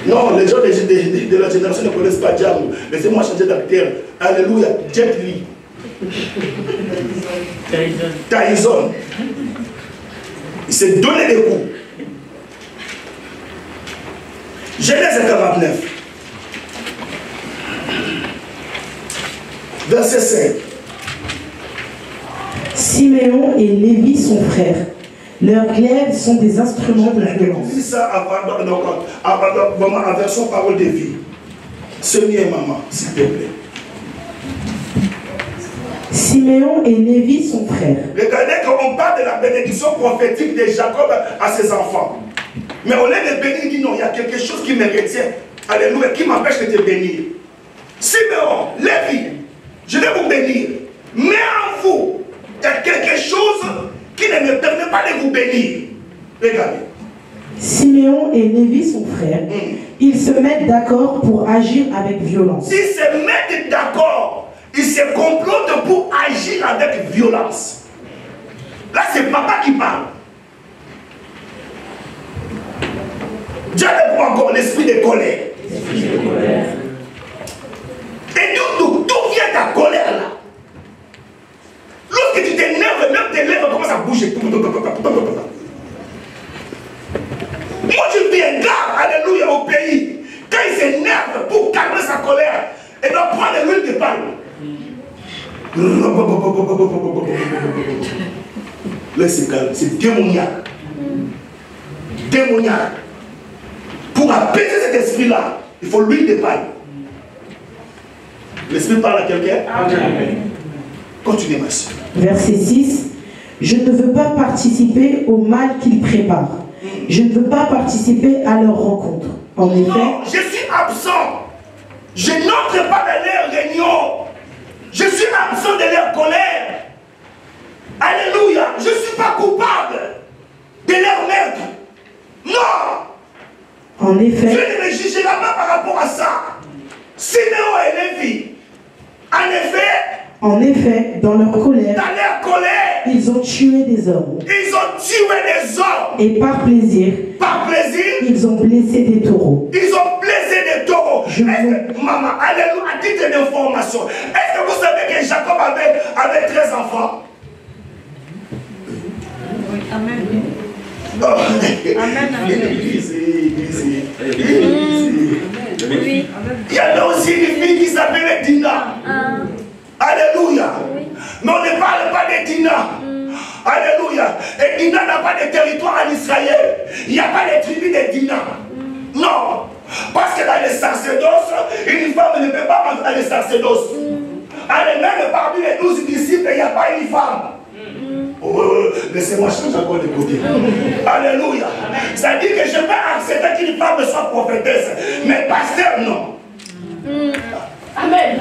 A: Non, les gens de la génération ne connaissent pas Django. Laissez-moi changer d'acteur. Alléluia. Jet Li. Tyson. Il s'est donné des coups. Genèse 49. Verset 5.
B: Siméon et Lévi, son frère, leurs glaives sont des instruments de violence.
A: Dis ça en version parole de vie. Seigneur et maman, s'il te plaît.
B: Siméon et Lévi, son frère.
A: Regardez qu'on parle de la bénédiction prophétique de Jacob à ses enfants. Mais au lieu de bénir, il dit non, il y a quelque chose qui me retient. Alléluia, qui m'empêche de te bénir. Siméon, Lévi, je vais vous bénir. Mais en vous, il y a quelque chose qui ne me permet pas de vous bénir. Regardez.
B: Siméon et Lévi, son frère, ils se mettent d'accord pour agir avec violence.
A: Ils se mettent d'accord, ils se complotent pour agir avec violence. Là, c'est papa qui parle. Dieu répond encore l'esprit de colère. Et d'où vient ta colère là? Lorsque tu t'énerves, même tes lèvres commencent à bouger. Moi je vis un gars, alléluia, au pays. Quand il s'énerve pour calmer sa colère, il doit prendre l'huile de palme. Là c'est calme, c'est démoniaque. Démoniaque. Pour apaiser cet esprit-là, il faut l'huile de palme. L'esprit parle à quelqu'un? Amen. Continuez, ma soeur.
B: Verset 6. Je ne veux pas participer au mal qu'ils préparent. Je ne veux pas participer à leur rencontre. En effet,
A: non, je suis absent. Je n'entre pas dans leur réunion. Je suis absent de leur colère. Alléluia. Je ne suis pas coupable de leur maître. Non.
B: En effet,
A: Dieu ne me jugera pas par rapport à ça. Siméon et Lévi.
B: En effet, dans leur colère,
A: ils
B: ont tué des hommes.
A: Ils ont tué des hommes.
B: Et par plaisir, ils ont blessé des taureaux.
A: Ils ont blessé des taureaux. Maman, alléluia, à titre d'information, est-ce que vous savez que Jacob avait 13 enfants?
D: Oui, amen.
A: Oh.
D: Amen.
A: Oui. Il y avait aussi une fille qui s'appelait Dina. Alléluia. Oui. Mais on ne parle pas de Dina. Alléluia. Et Dina n'a pas de territoire en Israël. Il n'y a pas de tribu de Dina. Non. Parce que dans les sacerdoces, une femme ne peut pas entrer dans les sacerdoces. Même parmi les 12 disciples, il n'y a pas une femme. Laissez-moi changer encore de côté. Alléluia. Ça dit que je peux accepter qu'une femme soit prophétesse, mais pasteur, non.
D: Amen.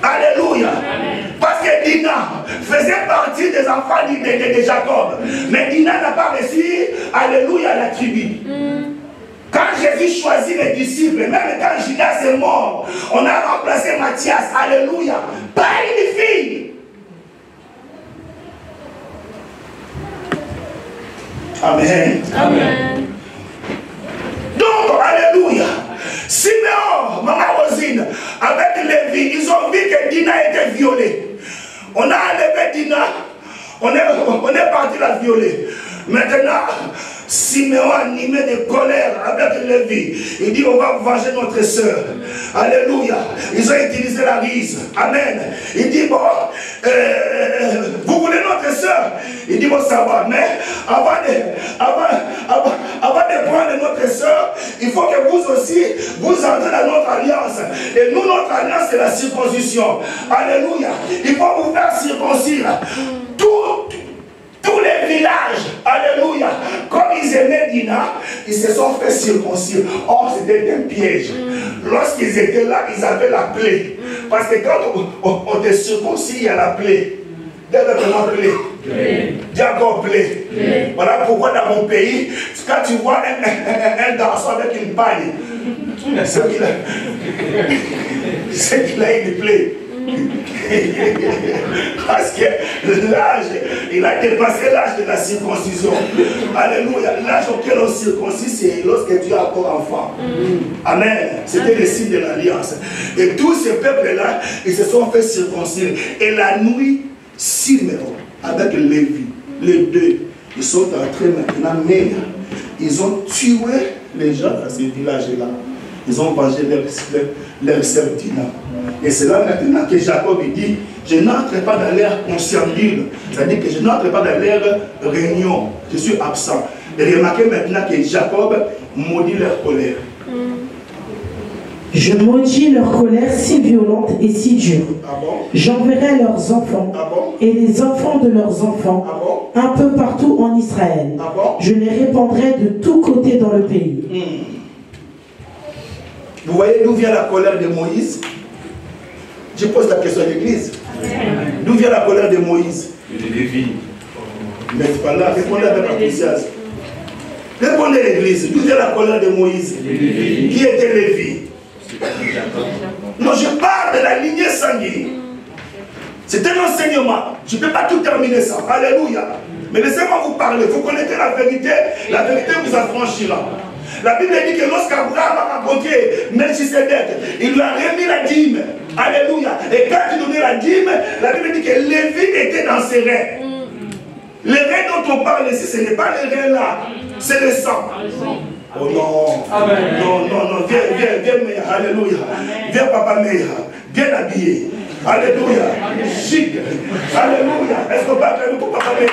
A: Alléluia. Parce que Dina faisait partie des enfants de Jacob. Mais Dina n'a pas reçu, alléluia, la tribu. Quand Jésus choisit les disciples, même quand Judas est mort, on a remplacé Matthias, alléluia, par une fille. Amen.
D: Amen.
A: Donc, alléluia. Siméon, maman Rosine, avec Lévi, ils ont vu que Dina était violée. On a enlevé Dina, on est parti la violer. Maintenant, Siméon animé de colère avec Lévi, il dit on va venger notre soeur. Alléluia. Ils ont utilisé la rise. Amen. Il dit bon, vous voulez notre soeur? Il dit bon, ça va, mais avant de prendre notre soeur, il faut que vous aussi, vous entrez dans notre alliance. Et nous, notre alliance, c'est la circoncision. Alléluia. Il faut vous faire circoncire. Tous les villages, alléluia, comme ils aimaient Dina, ils se sont fait circoncire. Or, c'était un piège. Lorsqu'ils étaient là, ils avaient la plaie. Parce que quand on te circoncis, il y a la plaie. Comment plaie? Jacob plaie. Voilà pourquoi dans mon pays, quand tu vois un garçon avec une paille, c'est qu'il a une plaie. Parce que l'âge, il a dépassé l'âge de la circoncision. Alléluia. L'âge auquel on circoncis, c'est lorsque tu es encore enfant. Amen. C'était le signe de l'alliance. Et tous ces peuples-là, ils se sont fait circoncire. Et la nuit, Siméon, avec Lévi, les deux, ils sont entrés maintenant, mais ils ont tué les gens dans ces villages-là. Ils ont vengé leur sœur Dina. Et c'est là maintenant que Jacob dit, je n'entre pas dans leur concernule. C'est-à-dire que je n'entre pas dans leur réunion. Je suis absent. Et remarquez maintenant que Jacob maudit leur colère.
B: Je maudis leur colère si violente et si dure.
A: Ah bon?
B: J'enverrai leurs enfants et les enfants de leurs enfants un peu partout en Israël. Je les répandrai de tous côtés dans le pays.
A: Vous voyez d'où vient la colère de Moïse? Je pose la question à l'église. D'où vient la colère de Moïse? Mais c'est pas là, répondez avec enthousiasme. Répondez l'église. D'où vient la colère de Moïse? Qui était Lévi? Non, je parle de la lignée sanguine. C'est un enseignement. Je ne peux pas tout terminer ça. Alléluia. Mais laissez-moi vous parler. Vous connaissez la vérité vous affranchira. La Bible dit que lorsqu'Abraham a rencontré Melchisedec, il lui a remis la dîme. Alléluia. Et quand il donnait la dîme, la Bible dit que Lévi était dans ses reins. Les reins dont on parle ici, ce n'est pas les reins là, c'est le sang. Oh non. Amen. Non. Viens, Meya. Alléluia. Viens, Papa Meya. Bien habillé. Alléluia. Chic. Alléluia. Est-ce qu'on parle de pour Papa Meya?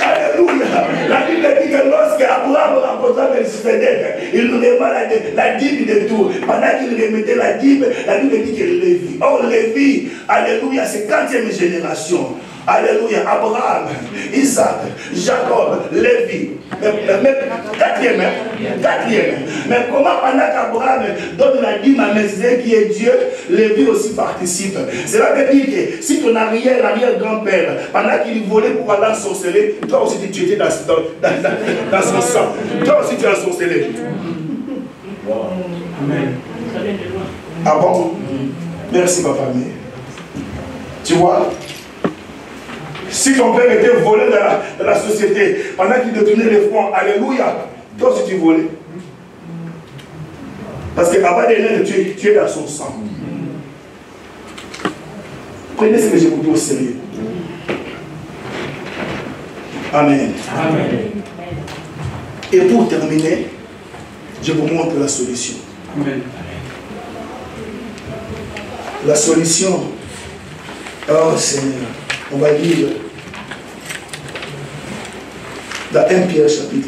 A: Alléluia. La Bible dit que lorsque Abraham rencontra Melchisedec, il lui remet la dîme de tout. Pendant qu'il remettait la dîme, la Bible dit que Lévi. Oh, Lévi, alléluia, c'est 4e génération. Alléluia, Abraham, Isaac, Jacob, Lévi. Quatrième. Mais comment pendant qu'Abraham donne la dîme à Melchisedec qui est Dieu, Lévi aussi participe. Cela veut dire que si ton arrière-grand-père, pendant qu'il volait pour aller ensorceler, toi aussi tu étais dans son sang. Toi aussi tu as ensorcelé. Amen. Ah bon? Merci ma famille. Tu vois? Si ton père était volé dans la société, pendant qu'il détournait les fonds, alléluia, toi aussi tu volais. Parce qu'avant de naître, tu es dans son sang. Prenez ce que je vous dis au sérieux. Amen. Et pour terminer, je vous montre la solution. Amen. La solution, oh Seigneur, on va lire dans 1 Pierre chapitre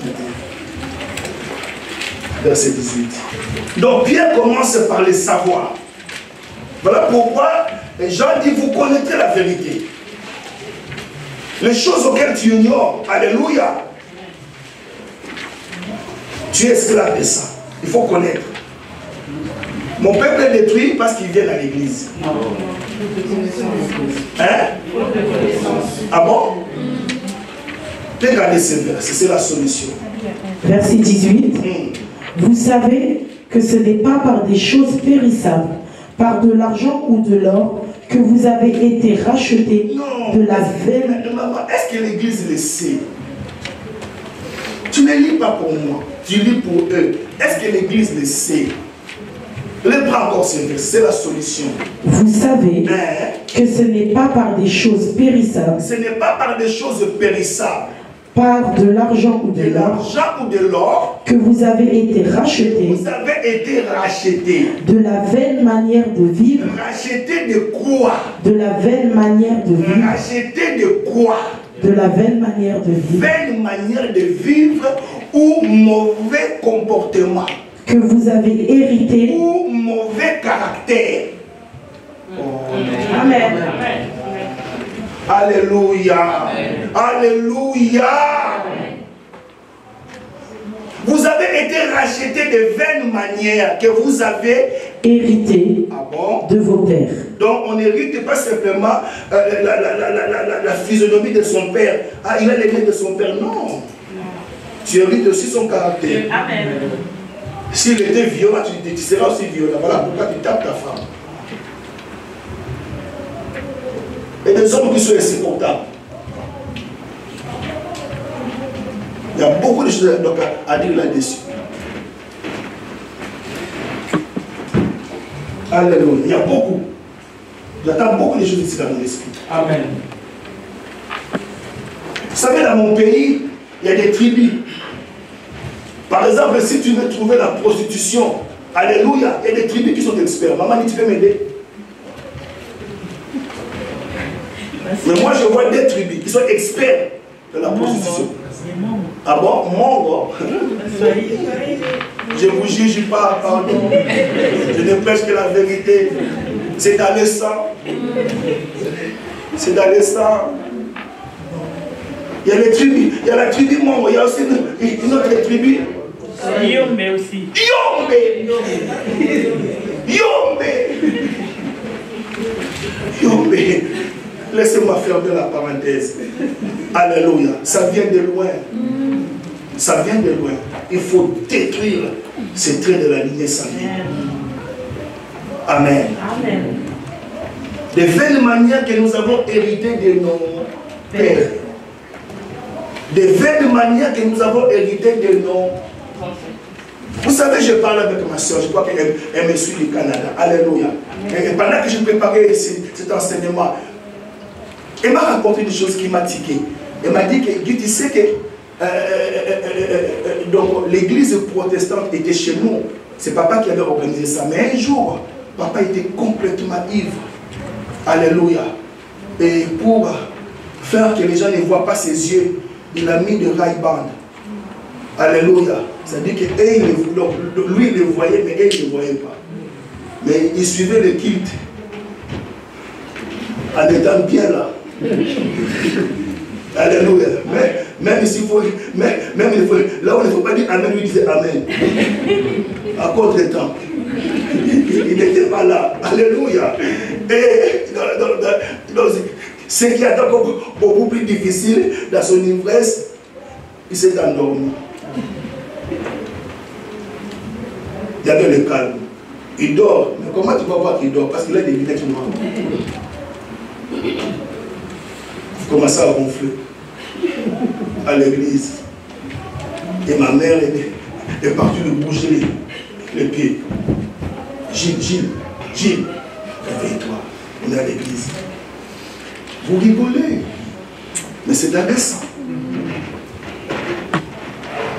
A: 1, verset 18. Donc Pierre commence par le savoir. Voilà pourquoi Jean dit, vous connaissez la vérité. Les choses auxquelles tu ignores, alléluia, tu es esclave de ça. Il faut connaître. Mon peuple est détruit parce qu'il vient à l'église. Hein? Ah bon? Regardez ce verset, c'est la solution.
B: Verset 18. Vous savez que ce n'est pas par des choses périssables, par de l'argent ou de l'or, que vous avez été rachetés de la vaine.
A: Est-ce que l'église le sait? Tu ne lis pas pour moi, tu lis pour eux. Est-ce que l'église le sait? Le prends encore ce verset, c'est la solution.
B: Vous savez que ce n'est pas par des choses périssables.
A: Ce n'est pas par des choses périssables.
B: Par de l'argent ou de
A: l'or
B: que vous avez été rachetés.
A: Vous avez été rachetés.
B: De la vaine manière de vivre.
A: Rachetés de quoi?
B: De la vaine manière de vivre.
A: Rachetés de quoi?
B: De la vaine manière de vivre.
A: Vaine manière de vivre ou mauvais comportement.
B: Que vous avez hérité.
A: Ou mauvais caractère.
B: Amen.
A: Alléluia. Alléluia. Vous avez été racheté de vaines manières que vous avez
B: hérité de vos pères.
A: Donc on n'hérite pas simplement la physionomie de son père. Ah, il a les mains de son père. Non. Tu hérites aussi son caractère.
D: Amen.
A: S'il était violent, tu seras aussi violent. Voilà pourquoi tu tapes ta femme. Et des hommes qui sont insupportables. Il y a beaucoup de choses à dire là-dessus. Alléluia. Il y a beaucoup. J'attends beaucoup de choses ici dans mon esprit.
C: Amen.
A: Vous savez, dans mon pays, il y a des tribus. Par exemple, si tu veux trouver la prostitution, alléluia, il y a des tribus qui sont experts. Maman, tu peux m'aider? Mais moi, je vois des tribus qui sont experts de la prostitution. Ah bon? Mongo. Je ne vous juge pas, pardon. Je ne prêche que la vérité. C'est dans le sang. C'est dans le sang. Il y a les tribus. Il y a la tribu Mongo. Il y a aussi une autre tribu.
C: Yombe aussi.
A: Yombe. Yombe. Yombe. Laissez-moi fermer la parenthèse. Alléluia. Ça vient de loin. Ça vient de loin. Il faut détruire ces traits de la lignée sanguine. Amen.
D: Amen.
A: Des vaines manières que nous avons héritées de nos pères. Des vaines manières que nous avons héritées de nos... Vous savez, je parle avec ma soeur, je crois qu'elle me suit du Canada. Alléluia. Et pendant que je préparais cet enseignement, elle m'a raconté des choses qui m'a tiqué. Elle m'a dit que tu sais que donc l'église protestante était chez nous. C'est papa qui avait organisé ça. Mais un jour, papa était complètement ivre. Alléluia. Et pour faire que les gens ne voient pas ses yeux, il a mis de Ray-Ban. Alléluia. C'est-à-dire que lui, il le voyait, mais elle, il ne le voyait pas. Mais il suivait le culte en étant bien là. Alléluia. Même s'il faut, là où il ne faut pas dire Amen, lui disait Amen. À cause du temps. Il n'était pas là. Alléluia. Et ce qui est encore beaucoup plus difficile dans son ivresse, il s'est endormi. Il y avait le calme. Il dort. Mais comment tu vas voir qu'il dort? Parce qu'il a des lunettes noires. Vous commencez à ronfler à l'église. Et ma mère est partie de bouger les pieds. Gilles, réveille-toi. On est à l'église. Vous rigolez. Mais c'est indécent.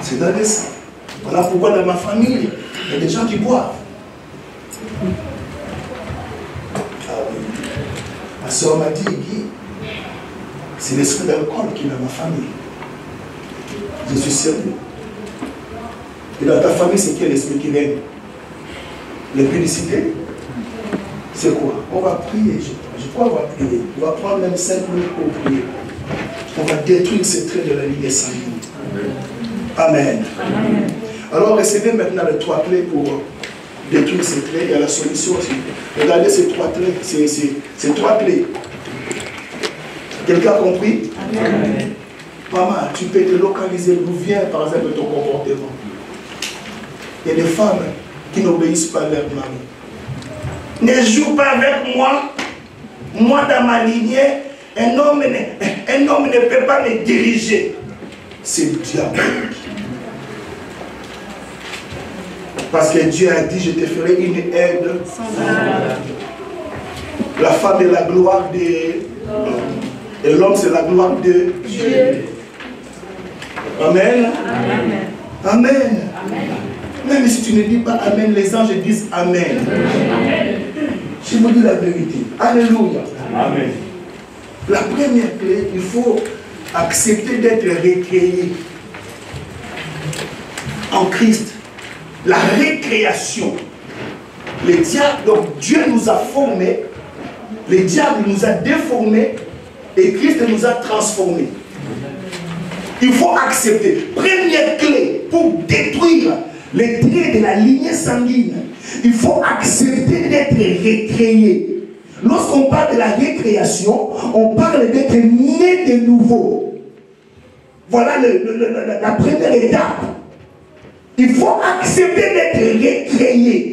A: C'est indécent. Voilà pourquoi dans ma famille, il y a des gens qui boivent. Ah oui. Ma soeur m'a dit, Guy, c'est l'esprit d'alcool qui est dans ma famille. Je suis sérieux. Et dans ta famille, c'est quel esprit qui règne? L'impudicité? C'est quoi? On va prier. Je crois qu'on va prier. On va prendre même 5 minutes pour prier. On va détruire ces traits de la lignée sanguine. Amen. Amen. Alors recevez maintenant les 3 clés pour détruire ces traits. Il y a la solution aussi. Regardez ces 3 clés. Ces 3 clés. Quelqu'un a compris? Amen. Maman, tu peux te localiser d'où vient par exemple ton comportement. Il y a des femmes qui n'obéissent pas à leur mari. Ne joue pas avec moi. Moi, dans ma lignée, un homme ne peut pas me diriger. C'est diabolique. Parce que Dieu a dit, je te ferai une aide. La femme est la gloire de... Et l'homme, c'est la gloire de Dieu. Amen. Amen. Amen. Amen. Même si tu ne dis pas Amen, les anges disent Amen. Amen. Je vous dis la vérité. Alléluia. Amen. La première clé, il faut accepter d'être recréé en Christ. La récréation. Le diable, donc Dieu nous a formés, le diable nous a déformés et Christ nous a transformés. Il faut accepter. Première clé pour détruire les traits de la lignée sanguine, il faut accepter d'être recréé. Lorsqu'on parle de la récréation, on parle d'être né de nouveau. Voilà la première étape. Il faut accepter d'être recréé.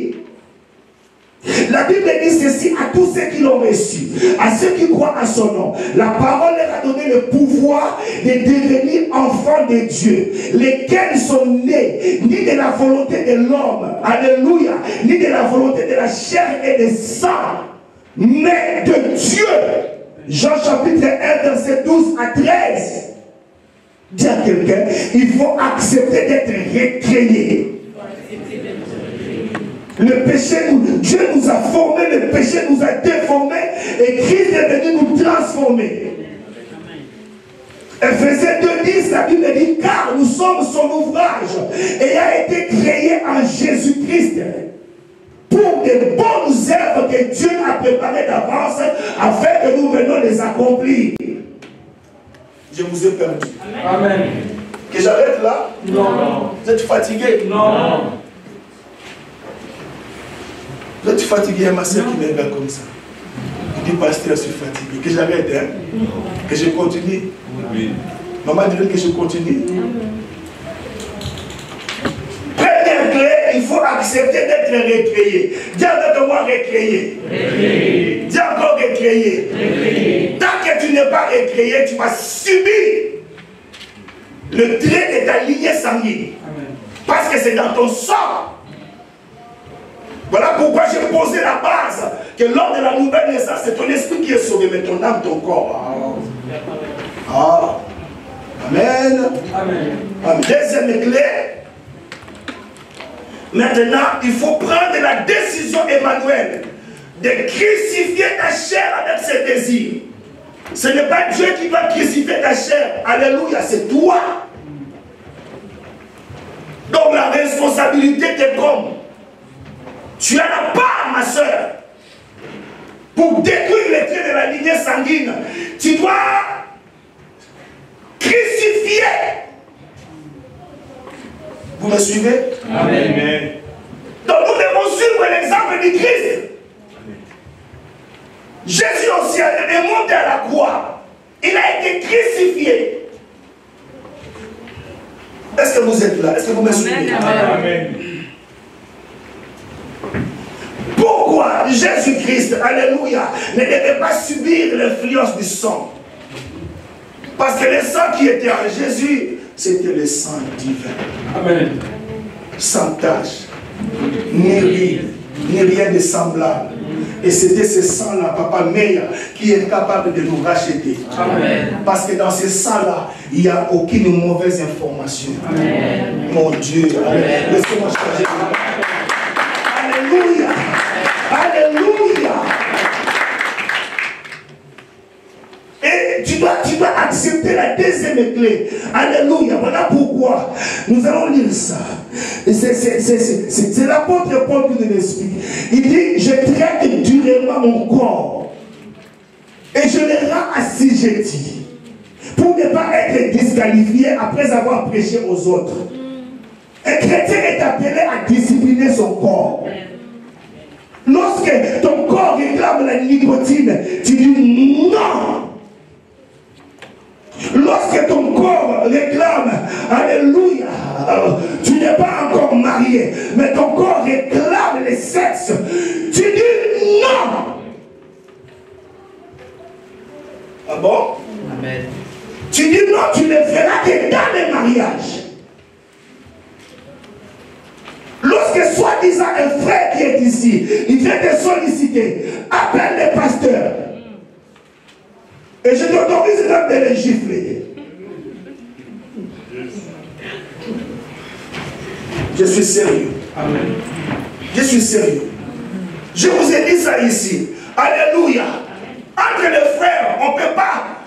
A: La Bible dit ceci à tous ceux qui l'ont reçu, à ceux qui croient à son nom. La parole leur a donné le pouvoir de devenir enfants de Dieu, lesquels sont nés ni de la volonté de l'homme, alléluia, ni de la volonté de la chair et du sang, mais de Dieu. Jean chapitre 1, verset 12 à 13. Dis à quelqu'un, il faut accepter d'être recréé. Le péché, Dieu nous a formés, le péché nous a déformés et Christ est venu nous transformer. Ephésiens 2:10, la Bible dit, car nous sommes son ouvrage ayant été créé en Jésus-Christ pour de bonnes œuvres que Dieu a préparées d'avance afin que nous venions les accomplir. Je vous ai perdu.
C: Amen.
A: Que j'arrête là?
C: Non.
A: Vous êtes fatigué?
C: Non.
A: Vous êtes fatigué, il y a ma soeur qui me regarde comme ça. Il dit, pasteur, je suis fatigué. Que j'arrête, hein? Que je continue? Oui. Maman dirait que je continue? Première clé, il faut accepter d'être recréé. Dis avec moi recréé. Dis encore recréé. Tant que tu n'es pas recréé, tu vas subir le trait de ta lignée sanguine. Parce que c'est dans ton sang. Voilà pourquoi j'ai posé la base que lors de la nouvelle naissance, c'est ton esprit qui est sauvé, mais ton âme, ton corps. Ah. Amen. Amen. Deuxième clé. Maintenant, il faut prendre la décision, Emmanuel, de crucifier ta chair avec ses désirs. Ce n'est pas Dieu qui va crucifier ta chair. Alléluia, c'est toi. Donc la responsabilité te tombe. Tu as la part, ma soeur, pour détruire les traits de la lignée sanguine. Tu dois crucifier. Vous me suivez? Amen. Donc nous devons suivre l'exemple du Christ. Jésus aussi est monté à la croix. Il a été crucifié. Est-ce que vous êtes là? Est-ce que vous me suivez? Amen. Pourquoi Jésus-Christ, alléluia, ne devait pas subir l'influence du sang? Parce que le sang qui était en Jésus, c'était le sang divin. Amen. Sans tache, ni ride, ni rien de semblable. Et c'était ce sang-là, Papa Meya, qui est capable de nous racheter. Amen. Parce que dans ce sang-là, il n'y a aucune mauvaise information. Amen. Mon Dieu, laissez-moi changer. Alléluia. Alléluia. Et tu dois accepter la deuxième clé. Alléluia. Voilà pourquoi nous allons lire ça. C'est l'apôtre Paul qui nous l'explique. Il dit, je traite durement mon corps et je le rends assujetti pour ne pas être disqualifié après avoir prêché aux autres. Un chrétien est appelé à discipliner son corps. Lorsque ton corps réclame la nicotine, tu dis non. Lorsque ton corps réclame, alléluia, tu n'es pas encore marié, mais ton corps réclame le sexe, tu dis non. Ah bon? Amen. Tu dis non, tu ne feras que dans les mariages. Lorsque soi-disant un frère qui est ici, il vient te solliciter, appelle les pasteurs. Et je t'autorise donc de les gifler. Je suis sérieux. Amen. Je suis sérieux. Je vous ai dit ça ici. Alléluia. Entre les frères, on ne peut pas.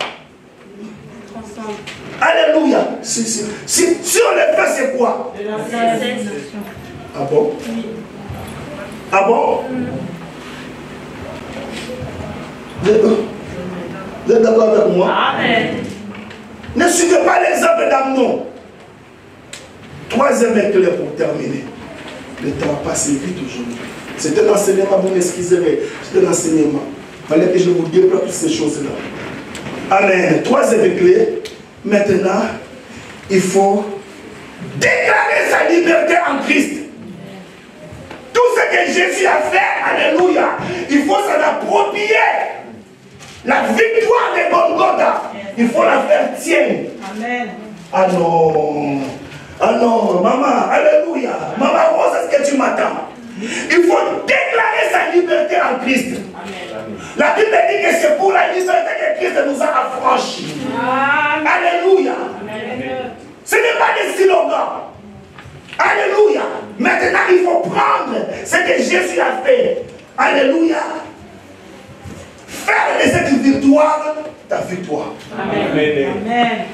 A: Alléluia. Sur les frères, c'est quoi? Ah bon? Ah bon? Vous êtes d'accord avec moi? Amen. Ne suivez pas l'exemple d'Amnon. Troisième clé pour terminer. Le temps passe vite aujourd'hui. C'est un enseignement, vous m'excuserez. C'est un enseignement. Il fallait que je vous développe toutes ces choses-là. Amen. Troisième clé. Maintenant, il faut déclarer sa liberté en Christ. Tout ce que Jésus a fait, alléluia, il faut s'en approprier. La victoire de Golgotha, il faut la faire tienne.
B: Amen.
A: Ah non. Ah non, maman, alléluia. Maman Rose, est-ce que tu m'attends? Il faut déclarer sa liberté en Christ. Amen. La Bible dit que c'est pour la liberté que Christ nous a affranchis. Alléluia. Amen. Ce n'est pas des slogans. Alléluia. Maintenant, il faut prendre ce que Jésus a fait. Alléluia. Faire de cette victoire ta victoire. Amen.
B: Amen.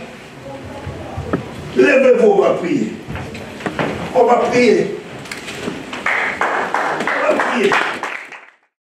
A: Levez-vous, on va prier. On va prier. On va prier.